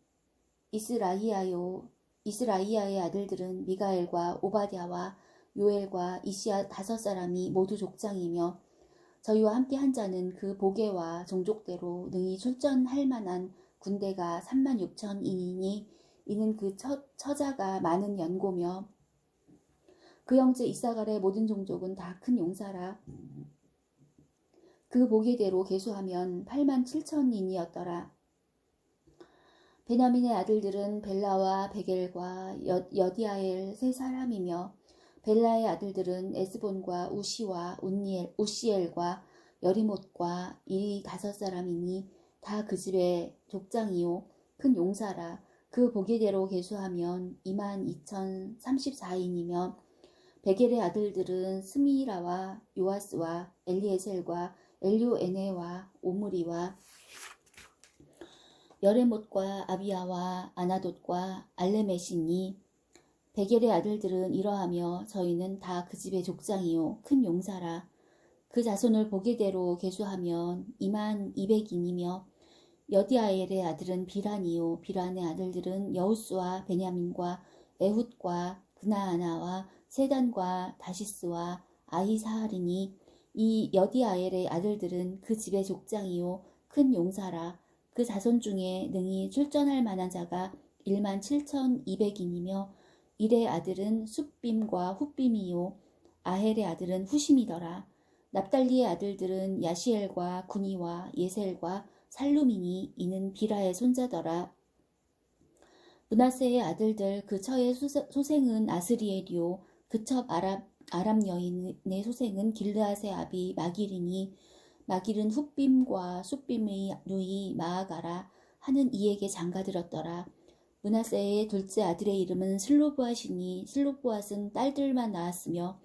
이스라이아의 아들들은 미가엘과 오바댜와 요엘과 이시야 5사람이 모두 족장이며 저희와 함께 한 자는 그 보게와 종족대로 능히 출전할 만한 군대가 36,000인이니 이는 그 처자가 많은 연고며 그 형제 이사갈의 모든 종족은 다 큰 용사라. 그 보기대로 계수하면 8만 7천인이었더라. 베냐민의 아들들은 벨라와 베겔과 여디아엘 세 사람이며 벨라의 아들들은 에스본과 우시와 우시엘과 여리못과 이 5사람이니 다 그 집의 족장이요 큰 용사라. 그 보기대로 계수하면 22,034인이며 베겔의 아들들은 스미라와 요아스와 엘리에셀과 엘요에네와 오므리와 여레못과 아비야와 아나돗과 알레메시니 베겔의 아들들은 이러하며 저희는 다 그 집의 족장이요 큰 용사라. 그 자손을 보게대로 계수하면 22,200인이며 여디아엘의 아들은 비란이요 비란의 아들들은 여우스와 베냐민과 에훗과 그나아나와 세단과 다시스와 아히사하리니 이 여디아엘의 아들들은 그 집의 족장이요 큰 용사라. 그 자손 중에 능히 출전할 만한 자가 17,200인이며 일의 아들은 숫빔과 훗빔이요 아헬의 아들은 후심이더라. 납달리의 아들들은 야시엘과 구니와 예셀과 살루미니 이는 비라의 손자더라. 므낫세의 아들들 그 처의 소생은 아스리엘이요 그 첩 아람 여인의 소생은 길르앗의 아비 마길이니 마길은 훗빔과 숫빔의 누이 마아가라 하는 이에게 장가들었더라. 므낫세의 둘째 아들의 이름은 슬로브앗이니 슬로브앗은 딸들만 낳았으며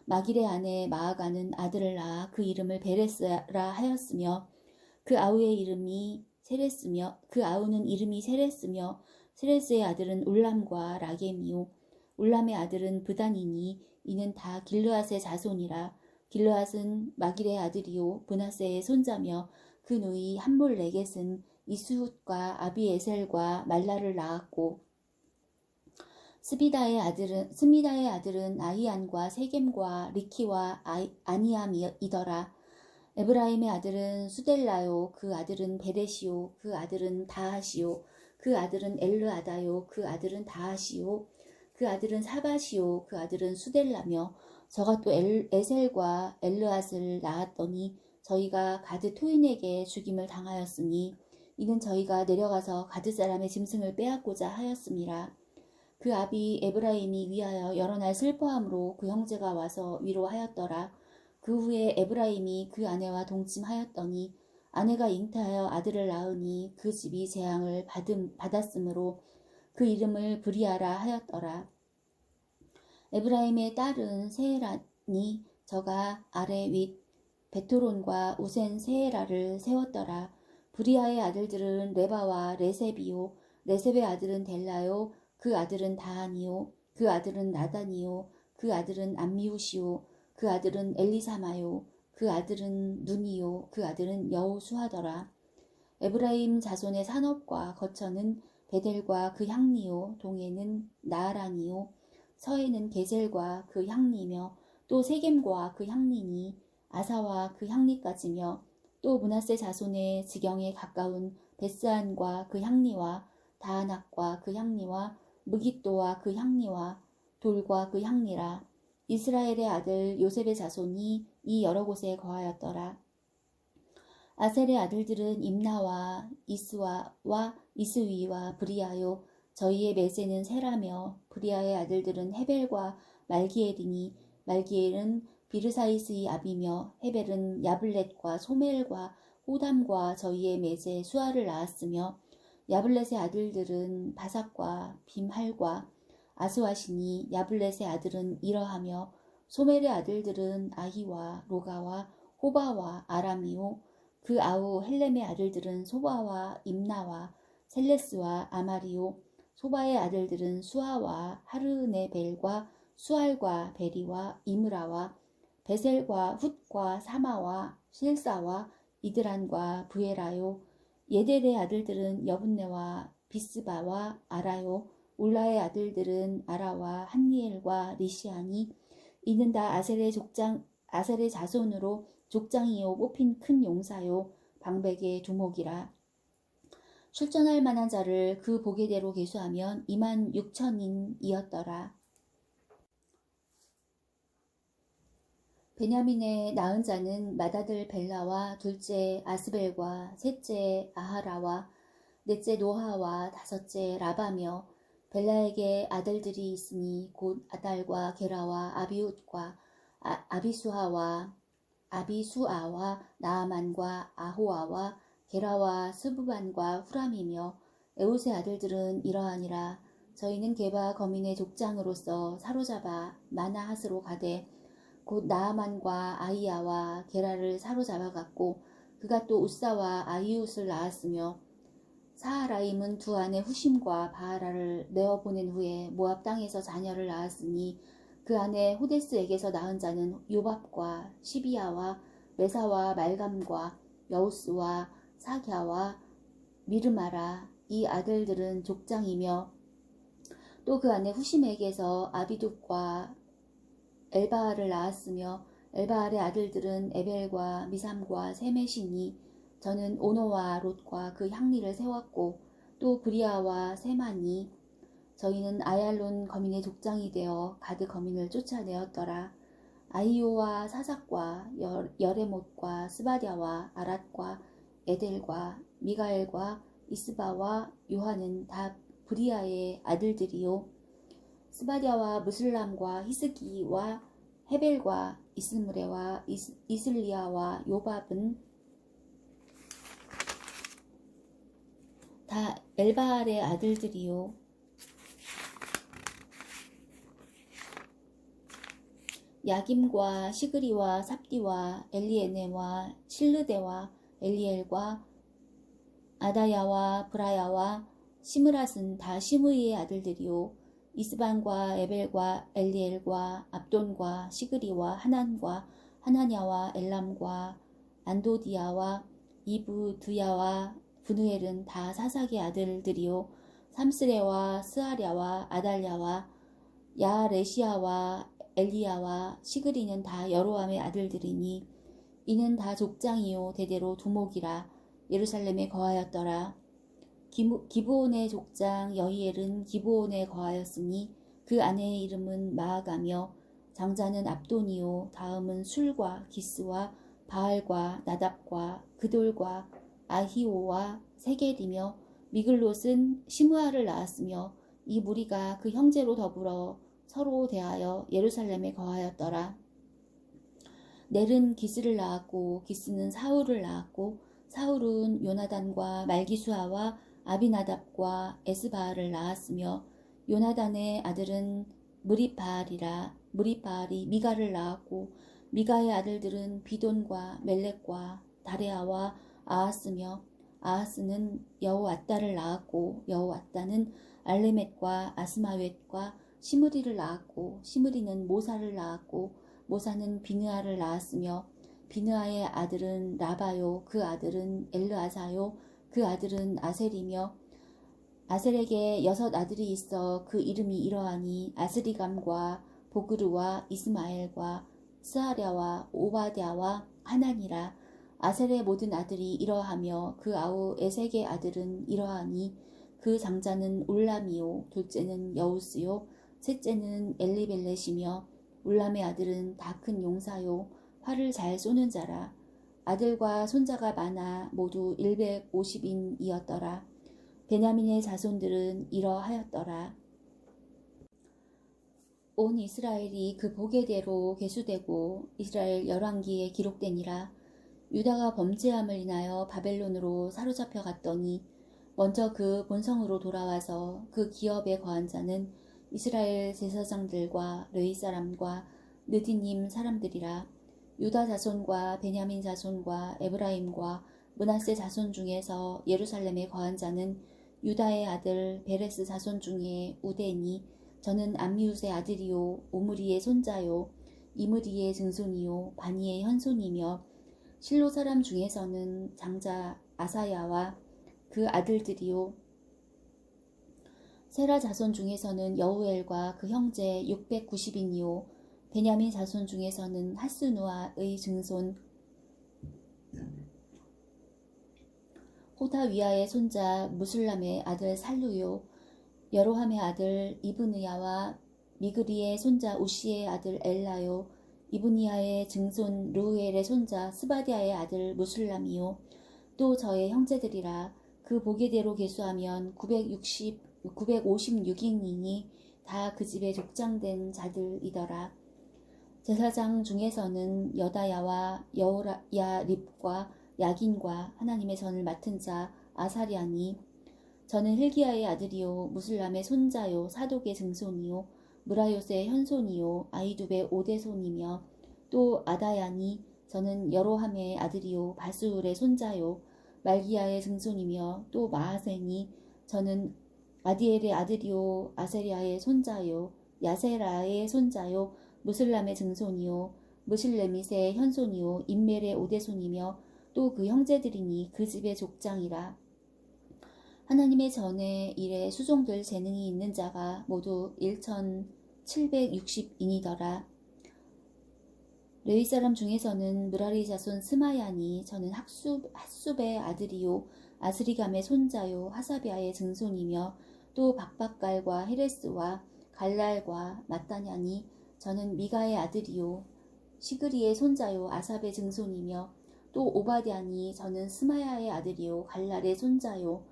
마길의 아내 마아가는 아들을 낳아 그 이름을 베레스라 하였으며 그 아우의 이름이 세레스며 그 아우는 이름이 세레스며 세레스의 아들은 울람과 라겜이요 울람의 아들은 브단이니 이는 다 길르앗의 자손이라. 길르앗은 마길의 아들이요 므낫세의 손자며 그 누이 함몰레겟은 이스훗과 아비에셀과 말라를 낳았고 스미다의 아들은 아히안과 세겜과 리키와 아니암이더라. 에브라임의 아들은 수델라요 그 아들은 베레시요 그 아들은 다하시요 그 아들은 엘르아다요 그 아들은 다하시요 그 아들은 사바시요 그 아들은 수델라며 저가 또 에셀과 엘르앗을 낳았더니 저희가 가드 토인에게 죽임을 당하였으니 이는 저희가 내려가서 가드 사람의 짐승을 빼앗고자 하였음이라. 그 아비 에브라임이 위하여 여러 날 슬퍼함으로 그 형제가 와서 위로하였더라. 그 후에 에브라임이 그 아내와 동침하였더니 아내가 잉태하여 아들을 낳으니 그 집이 재앙을 받았으므로 그 이름을 브리아라 하였더라. 에브라임의 딸은 세헤라니 저가 아래 윗 베토론과 우센 세헤라를 세웠더라. 브리아의 아들들은 레바와 레셉이요 레셉의 아들은 델라요 그 아들은 다한이요 그 아들은 나단이요 그 아들은 암미우시요 그 아들은 엘리사마요 그 아들은 눈이요 그 아들은 여호수하더라. 에브라임 자손의 산업과 거처는 베델과 그 향리요 동해는 나아란이요 서해는 게셀과 그 향리며 또 세겜과 그 향리니 아사와 그 향리까지며 또 므낫세 자손의 지경에 가까운 베스안과 그 향리와 다아낙과 그 향리와 무깃도와 그 향리와 돌과 그 향리라. 이스라엘의 아들 요셉의 자손이 이 여러 곳에 거하였더라. 아셀의 아들들은 임나와 이스와와 이스위와 브리아요 저희의 메세는 세라며 브리아의 아들들은 헤벨과 말기엘이니 말기엘은 비르사이스의 아비며 헤벨은 야블렛과 소멜과 호담과 저희의 메세 수아를 낳았으며 야블렛의 아들들은 바삭과 빔할과 아스와시니 야블렛의 아들은 이러하며 소멜의 아들들은 아히와 로가와 호바와 아람이요 그 아우 헬렘의 아들들은 소바와 임나와 셀레스와 아마리요 소바의 아들들은 수아와 하르네벨과 수알과 베리와 이므라와 베셀과 훗과 사마와 실사와 이드란과 부에라요 예델의 아들들은 여분네와 비스바와 아라요 울라의 아들들은 아라와 한니엘과 리시아니 이는 다 아셀의 자손으로 족장이요 뽑힌 큰 용사요 방백의 두목이라. 출전할 만한 자를 그 보게대로 계수하면 26,000인이었더라. 베냐민의 낳은 자는 맏아들 벨라와 둘째 아스벨과 셋째 아하라와 넷째 노하와 다섯째 라바며 벨라에게 아들들이 있으니 곧 아달과 게라와 아비웃과 아비수아와 나아만과 아호아와 게라와 스부반과 후람이며 에웃의 아들들은 이러하니라. 저희는 게바 거민의 족장으로서 사로잡아 마나핫으로 가되 곧 나아만과 아이야와 게라를 사로잡아갔고 그가 또 우사와 아이웃을 낳았으며 사하라임은 두 아내 후심과 바하라를 내어보낸 후에 모압 땅에서 자녀를 낳았으니 그 아내 호데스에게서 낳은 자는 요밥과 시비야와 메사와 말감과 여우스와 사갸와 미르마라. 이 아들들은 족장이며 또 그 아내 후심에게서 아비둡과 엘바알을 낳았으며 엘바알의 아들들은 에벨과 미삼과 세메시니 저는 오노와 롯과 그 향리를 세웠고 또 브리아와 세마니 저희는 아얄론 거민의 족장이 되어 가드 거민을 쫓아내었더라. 아이오와 사삭과 여레못과 스바랴와 아랏과 에델과 미가엘과 이스바와 요한은 다 브리아의 아들들이요 스바랴와 무슬람과 히스기와 헤벨과 이스므레와 이슬리아와 요밥은 다 엘바알의 아들들이요 야김과 시그리와 삽디와 엘리에네와 실르데와 엘리엘과 아다야와 브라야와 시므랏은 다 시므이의 아들들이요 이스반과 에벨과 엘리엘과 압돈과 시그리와 하난과 하나냐와 엘람과 안도디아와 이브드야와 분우엘은 다 사삭의 아들들이요 삼스레와 스아랴와 아달랴와 야레시아와 엘리야와 시그리는 다 여로함의 아들들이니 이는 다 족장이요 대대로 두목이라 예루살렘에 거하였더라. 기브온의 족장 여히엘은 기브온에 거하였으니 그 아내의 이름은 마아가며 장자는 압돈이요 다음은 술과 기스와 바알과 나답과 그돌과 아히오와 세겔이며 미글롯은 시므아를 낳았으며 이 무리가 그 형제로 더불어 서로 대하여 예루살렘에 거하였더라. 넬은 기스를 낳았고 기스는 사울을 낳았고 사울은 요나단과 말기수아와 아비나답과 에스바알을 낳았으며 요나단의 아들은 무리바알이라. 무리바알이 미가를 낳았고 미가의 아들들은 비돈과 멜렉과 다레아와 아하스며 아하스는 여호앗다를 낳았고 여호앗다는 알레멧과 아스마웻과 시므리를 낳았고 시므리는 모사를 낳았고 모사는 비느아를 낳았으며 비느아의 아들은 라바요 그 아들은 엘르아사요 그 아들은 아셀이며 아셀에게 6 아들이 있어 그 이름이 이러하니 아스리감과 보그르와 이스마엘과 스아랴와 오바댜와 하나니라. 아셀의 모든 아들이 이러하며 그 아우 에색의 아들은 이러하니 그 장자는 울람이요 둘째는 여우스요 셋째는 엘리벨렛이며 울람의 아들은 다 큰 용사요 활을 잘 쏘는 자라. 아들과 손자가 많아 모두 150인이었더라. 베냐민의 자손들은 이러하였더라. 온 이스라엘이 그 보게대로 계수되고 이스라엘 열왕기에 기록되니라. 유다가 범죄함을 인하여 바벨론으로 사로잡혀 갔더니 먼저 그 본성으로 돌아와서 그 기업에 거한 자는 이스라엘 제사장들과 레위 사람과 느디님 사람들이라. 유다 자손과 베냐민 자손과 에브라임과 므낫세 자손 중에서 예루살렘에 거한 자는 유다의 아들 베레스 자손 중에 우데니 저는 암미웃의 아들이요 오므리의 손자요 이므리의 증손이요 바니의 현손이며 실로 사람 중에서는 장자 아사야와 그 아들들이요 세라 자손 중에서는 여우엘과 그 형제 690인이요 베냐민 자손 중에서는 하스누아의 증손 호다위아의 손자 무술람의 아들 살루요 여로함의 아들 이브느야와 미그리의 손자 우시의 아들 엘라요 이브니아의 증손 르우엘의 손자 스바디아의 아들 무술람이요 또 저의 형제들이라. 그 보게대로 계수하면 956인이니 다 그 집에 족장된 자들이더라. 제사장 중에서는 여다야와 여호야립과 야긴과 하나님의 전을 맡은 자 아사리아니. 저는 hil기야의 아들이요 무술람의 손자요 사독의 증손이요 무라요스의 현손이요 아이두베 오대손이며 또 아다야니. 저는 여로함의 아들이요 바스울의 손자요 말기야의 증손이며 또 마하세니. 저는 아디엘의 아들이요 아세리아의 손자요 야세라의 손자요 무슬람의 증손이요 무실레밋의 현손이요 임멜의 오대손이며 또 그 형제들이니 그 집의 족장이라. 하나님의 전에 일에 수종될 재능이 있는 자가 모두 1760인이더라. 레위 사람 중에서는 무라리 자손 스마야니. 저는 핫숲의 아들이요 아스리감의 손자요 하사비아의 증손이며 또 박박갈과 헤레스와 갈랄과 마따냐니. 저는 미가의 아들이요 시그리의 손자요 아삽의 증손이며 또 오바댜니. 저는 스마야의 아들이요 갈랄의 손자요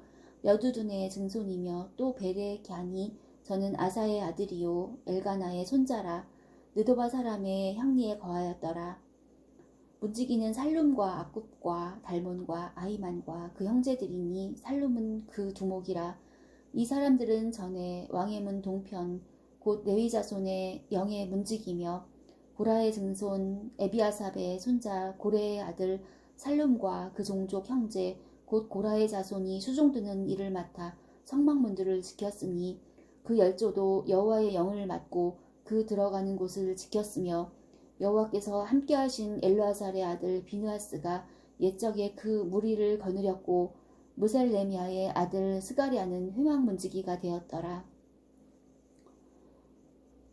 여두둔의 증손이며 또 베레갸니. 저는 아사의 아들이요 엘가나의 손자라. 느도바 사람의 향리에 거하였더라. 문지기는 살룸과 아굽과 달몬과 아히만과 그 형제들이니 살룸은 그 두목이라. 이 사람들은 전에 왕의 문 동편 곧 레위 자손의 영의 문지기며 고라의 증손 에비아삽의 손자 고레의 아들 살룸과 그 종족 형제 곧 고라의 자손이 수종드는 일을 맡아 성막문들을 지켰으니 그 열조도 여호와의 영을 맡고 그 들어가는 곳을 지켰으며 여호와께서 함께하신 엘르아살의 아들 비느하스가 옛적에 그 무리를 거느렸고 무셀레미아의 아들 스가리아는 회막문지기가 되었더라.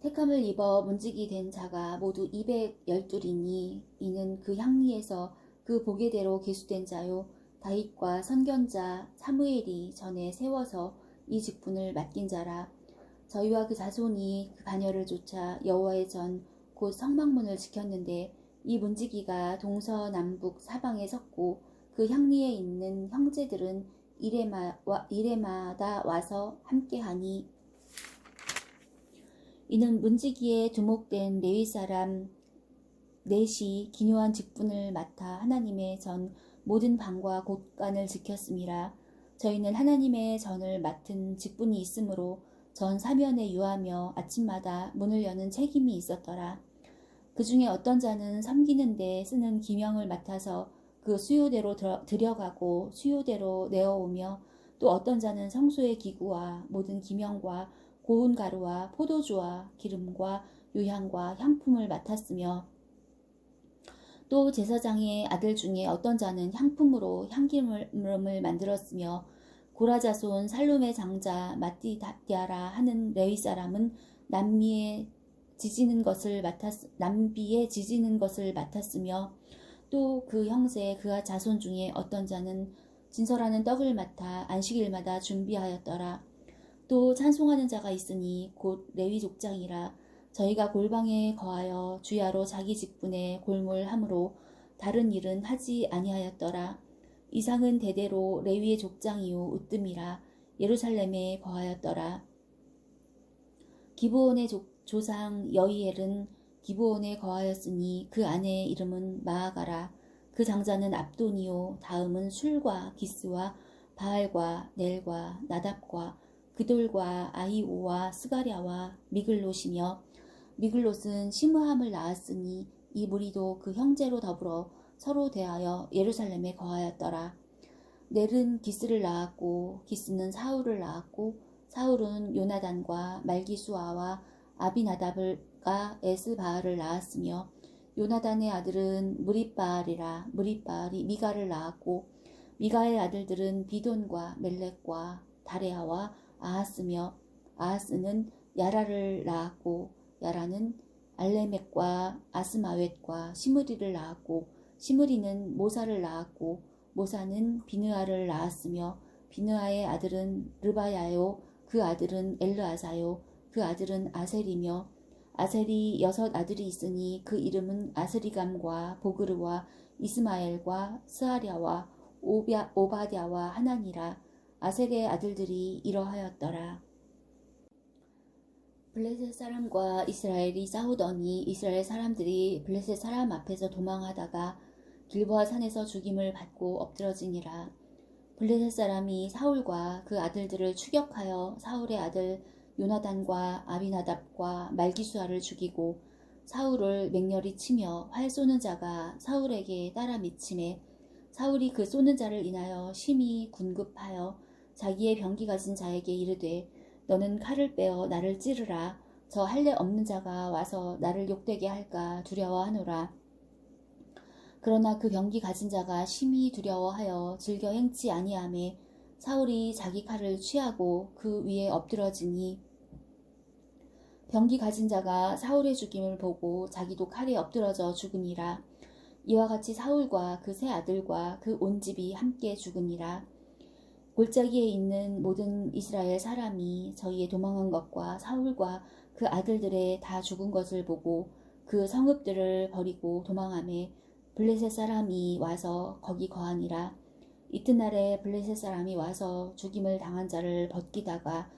택함을 입어 문지기 된 자가 모두 212이니 이는 그 향리에서 그 보게대로 계수된 자요 다윗과 선견자 사무엘이 전에 세워서 이 직분을 맡긴 자라. 저희와 그 자손이 그 가녀를 쫓아 여호와의 전 곧 성막문을 지켰는데 이 문지기가 동서남북 사방에 섰고 그 향리에 있는 형제들은 이레마다 와서 함께하니. 이는 문지기에 두목된 레위 사람 넷이 기묘한 직분을 맡아 하나님의 전 모든 방과 곳간을 지켰음이라. 저희는 하나님의 전을 맡은 직분이 있으므로 전 사면에 유하며 아침마다 문을 여는 책임이 있었더라. 그 중에 어떤 자는 섬기는 데 쓰는 기명을 맡아서 그 수요대로 들여가고 수요대로 내어오며 또 어떤 자는 성소의 기구와 모든 기명과 고운 가루와 포도주와 기름과 유향과 향품을 맡았으며 또 제사장의 아들 중에 어떤 자는 향품으로 향기름을 만들었으며 고라 자손 살룸의 장자 마띠다랴라 하는 레위 사람은 남비에 지지는 것을 맡았으며 또 그 형제 그가 자손 중에 어떤 자는 진설하는 떡을 맡아 안식일마다 준비하였더라. 또 찬송하는 자가 있으니 곧 레위 족장이라. 저희가 골방에 거하여 주야로 자기 직분에 골몰함으로 다른 일은 하지 아니하였더라. 이상은 대대로 레위의 족장이요 으뜸이라. 예루살렘에 거하였더라. 기브온의 조상 여이엘은 기브온에 거하였으니 그 아내의 이름은 마아가라. 그 장자는 압돈이요 다음은 술과 기스와 바알과 넬과 나답과 그돌과 아히오와 스가랴와 미글롯이며 미글롯은 시므함을 낳았으니 이 무리도 그 형제로 더불어 서로 대하여 예루살렘에 거하였더라. 넬은 기스를 낳았고 기스는 사울을 낳았고 사울은 요나단과 말기수아와 아비나답과 에스바알을 낳았으며 요나단의 아들은 무립바알이라. 무립바알이 미가를 낳았고 미가의 아들들은 비돈과 멜렉과 다레아와 아하스며 아하스는 야라를 낳았고 야라는 알레멕과 아스마웻과 시므리를 낳았고 시므리는 모사를 낳았고 모사는 비느아를 낳았으며 비느아의 아들은 르바야요 그 아들은 엘르아사요 그 아들은 아셀이며 아셀이 6 아들이 있으니 그 이름은 아스리감과 보그르와 이스마엘과 스아랴와 오바댜와 하나니라. 아셀의 아들들이 이러하였더라. 블레셋 사람과 이스라엘이 싸우더니 이스라엘 사람들이 블레셋 사람 앞에서 도망하다가 길보아 산에서 죽임을 받고 엎드러지니라. 블레셋 사람이 사울과 그 아들들을 추격하여 사울의 아들 요나단과 아비나답과 말기수아를 죽이고 사울을 맹렬히 치며 활 쏘는 자가 사울에게 따라 미치매 사울이 그 쏘는 자를 인하여 심히 군급하여 자기의 병기 가진 자에게 이르되 너는 칼을 빼어 나를 찌르라. 저 할례 없는 자가 와서 나를 욕되게 할까 두려워하노라. 그러나 그 병기 가진 자가 심히 두려워하여 즐겨 행치 아니하매 사울이 자기 칼을 취하고 그 위에 엎드러지니 병기 가진 자가 사울의 죽임을 보고 자기도 칼에 엎드러져 죽으니라. 이와 같이 사울과 그 세 아들과 그 온 집이 함께 죽으니라. 골짜기에 있는 모든 이스라엘 사람이 저희의 도망한 것과 사울과 그 아들들의 다 죽은 것을 보고 그 성읍들을 버리고 도망하매 블레셋 사람이 와서 거기 거하니라. 이튿날에 블레셋 사람이 와서 죽임을 당한 자를 벗기다가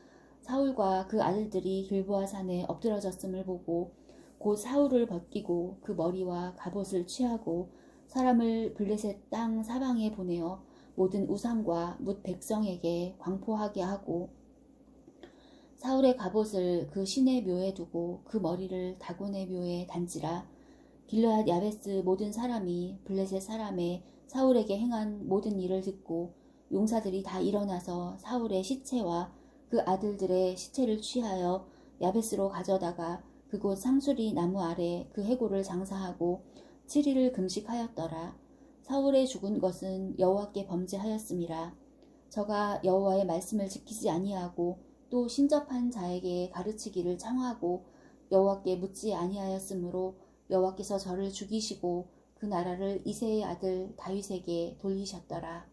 사울과 그 아들들이 길보아 산에 엎드러졌음을 보고 곧 사울을 벗기고 그 머리와 갑옷을 취하고 사람을 블레셋 땅 사방에 보내어 모든 우상과 뭇 백성에게 광포하게 하고 사울의 갑옷을 그 신의 묘에 두고 그 머리를 다곤의 묘에 단지라. 길르앗 야베스 모든 사람이 블레셋 사람의 사울에게 행한 모든 일을 듣고 용사들이 다 일어나서 사울의 시체와 그 아들들의 시체를 취하여 야베스로 가져다가 그곳 상수리 나무 아래 그 해골을 장사하고 7일을 금식하였더라. 사울의 죽은 것은 여호와께 범죄하였음이라. 저가 여호와의 말씀을 지키지 아니하고 또 신접한 자에게 가르치기를 청하고 여호와께 묻지 아니하였으므로 여호와께서 저를 죽이시고 그 나라를 이새의 아들 다윗에게 돌리셨더라.